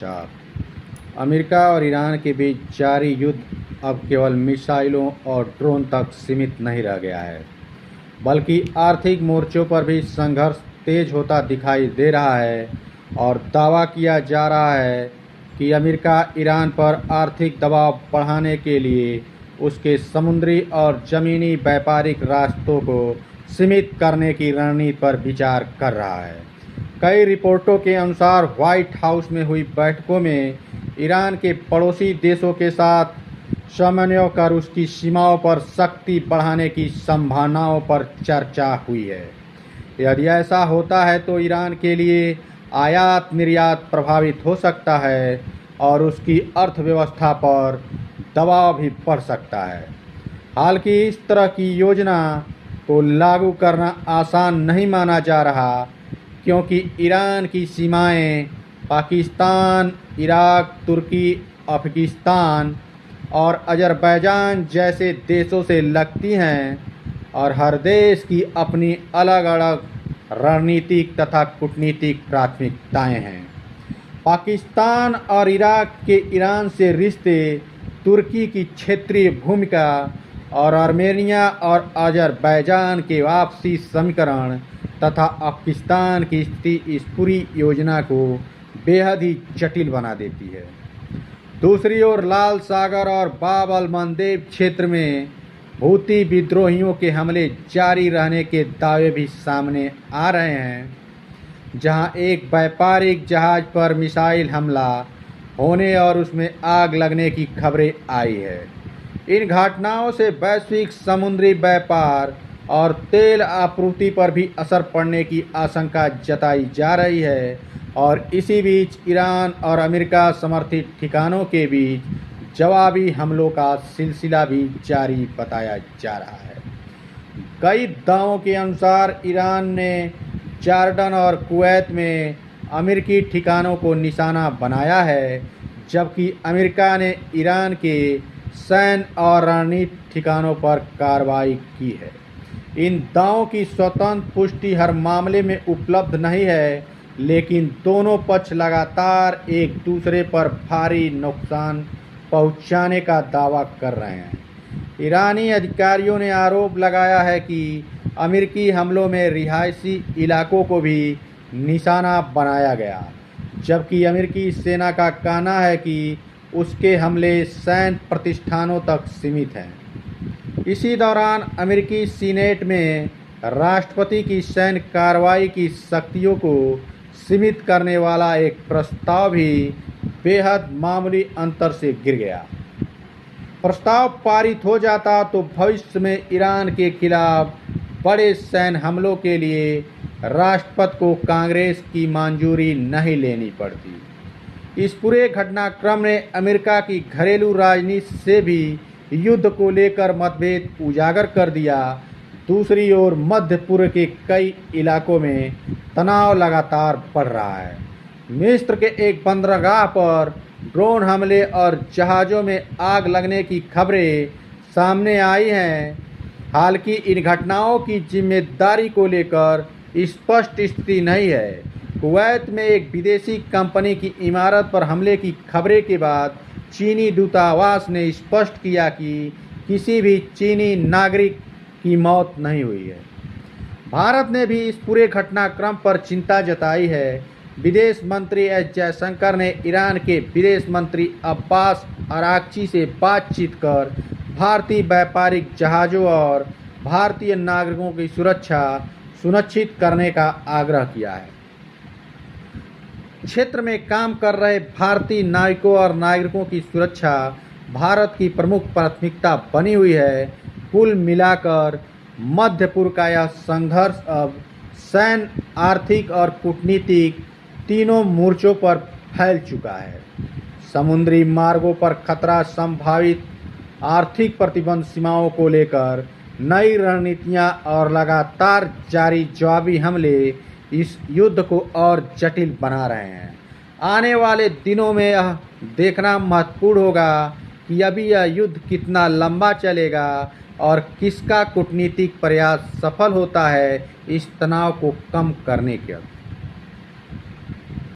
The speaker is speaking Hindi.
चार। अमेरिका और ईरान के बीच जारी युद्ध अब केवल मिसाइलों और ड्रोन तक सीमित नहीं रह गया है, बल्कि आर्थिक मोर्चों पर भी संघर्ष तेज होता दिखाई दे रहा है और दावा किया जा रहा है कि अमेरिका ईरान पर आर्थिक दबाव बढ़ाने के लिए उसके समुद्री और ज़मीनी व्यापारिक रास्तों को सीमित करने की रणनीति पर विचार कर रहा है। कई रिपोर्टों के अनुसार व्हाइट हाउस में हुई बैठकों में ईरान के पड़ोसी देशों के साथ समन्वय कर उसकी सीमाओं पर शक्ति बढ़ाने की संभावनाओं पर चर्चा हुई है। यदि ऐसा होता है तो ईरान के लिए आयात निर्यात प्रभावित हो सकता है और उसकी अर्थव्यवस्था पर दबाव भी पड़ सकता है। हालांकि इस तरह की योजना को लागू करना आसान नहीं माना जा रहा, क्योंकि ईरान की सीमाएं पाकिस्तान, इराक, तुर्की, अफगानिस्तान और अज़रबैजान जैसे देशों से लगती हैं और हर देश की अपनी अलग अलग रणनीतिक तथा कूटनीतिक प्राथमिकताएं हैं। पाकिस्तान और इराक के ईरान से रिश्ते, तुर्की की क्षेत्रीय भूमिका और आर्मेनिया और अज़रबैजान के वापसी समीकरण तथा अफगानिस्तान की स्थिति इस पूरी योजना को बेहद ही जटिल बना देती है। दूसरी ओर लाल सागर और बाब अल मंदेब क्षेत्र में हूती विद्रोहियों के हमले जारी रहने के दावे भी सामने आ रहे हैं, जहां एक व्यापारिक जहाज पर मिसाइल हमला होने और उसमें आग लगने की खबरें आई है। इन घटनाओं से वैश्विक समुद्री व्यापार और तेल आपूर्ति पर भी असर पड़ने की आशंका जताई जा रही है और इसी बीच ईरान और अमेरिका समर्थित ठिकानों के बीच जवाबी हमलों का सिलसिला भी जारी बताया जा रहा है। कई दावों के अनुसार ईरान ने जॉर्डन और कुवैत में अमेरिकी ठिकानों को निशाना बनाया है, जबकि अमेरिका ने ईरान के सैन्य और रणनीतिक ठिकानों पर कार्रवाई की है। इन दावों की स्वतंत्र पुष्टि हर मामले में उपलब्ध नहीं है, लेकिन दोनों पक्ष लगातार एक दूसरे पर भारी नुकसान पहुंचाने का दावा कर रहे हैं। ईरानी अधिकारियों ने आरोप लगाया है कि अमेरिकी हमलों में रिहायशी इलाकों को भी निशाना बनाया गया, जबकि अमेरिकी सेना का कहना है कि उसके हमले सैन्य प्रतिष्ठानों तक सीमित हैं। इसी दौरान अमेरिकी सीनेट में राष्ट्रपति की सैन्य कार्रवाई की शक्तियों को सीमित करने वाला एक प्रस्ताव भी बेहद मामूली अंतर से गिर गया। प्रस्ताव पारित हो जाता तो भविष्य में ईरान के खिलाफ बड़े सैन्य हमलों के लिए राष्ट्रपति को कांग्रेस की मंजूरी नहीं लेनी पड़ती। इस पूरे घटनाक्रम ने अमेरिका की घरेलू राजनीति से भी युद्ध को लेकर मतभेद उजागर कर दिया। दूसरी ओर मध्य पूर्व के कई इलाकों में तनाव लगातार बढ़ रहा है। मिस्र के एक बंदरगाह पर ड्रोन हमले और जहाज़ों में आग लगने की खबरें सामने आई हैं। हालांकि इन घटनाओं की जिम्मेदारी को लेकर स्पष्ट स्थिति नहीं है। कुवैत में एक विदेशी कंपनी की इमारत पर हमले की खबरें के बाद चीनी दूतावास ने स्पष्ट किया कि किसी भी चीनी नागरिक की मौत नहीं हुई है। भारत ने भी इस पूरे घटनाक्रम पर चिंता जताई है। विदेश मंत्री एस जयशंकर ने ईरान के विदेश मंत्री अब्बास अराक्ची से बातचीत कर भारतीय व्यापारिक जहाज़ों और भारतीय नागरिकों की सुरक्षा सुनिश्चित करने का आग्रह किया है। क्षेत्र में काम कर रहे भारतीय नागरिकों और नागरिकों की सुरक्षा भारत की प्रमुख प्राथमिकता बनी हुई है। कुल मिलाकर मध्य पूर्व का यह संघर्ष अब सैन्य, आर्थिक और कूटनीतिक तीनों मोर्चों पर फैल चुका है। समुद्री मार्गों पर खतरा, संभावित आर्थिक प्रतिबंध, सीमाओं को लेकर नई रणनीतियां और लगातार जारी जवाबी हमले इस युद्ध को और जटिल बना रहे हैं। आने वाले दिनों में यह देखना महत्वपूर्ण होगा कि अभी यह युद्ध कितना लंबा चलेगा और किसका कूटनीतिक प्रयास सफल होता है इस तनाव को कम करने के।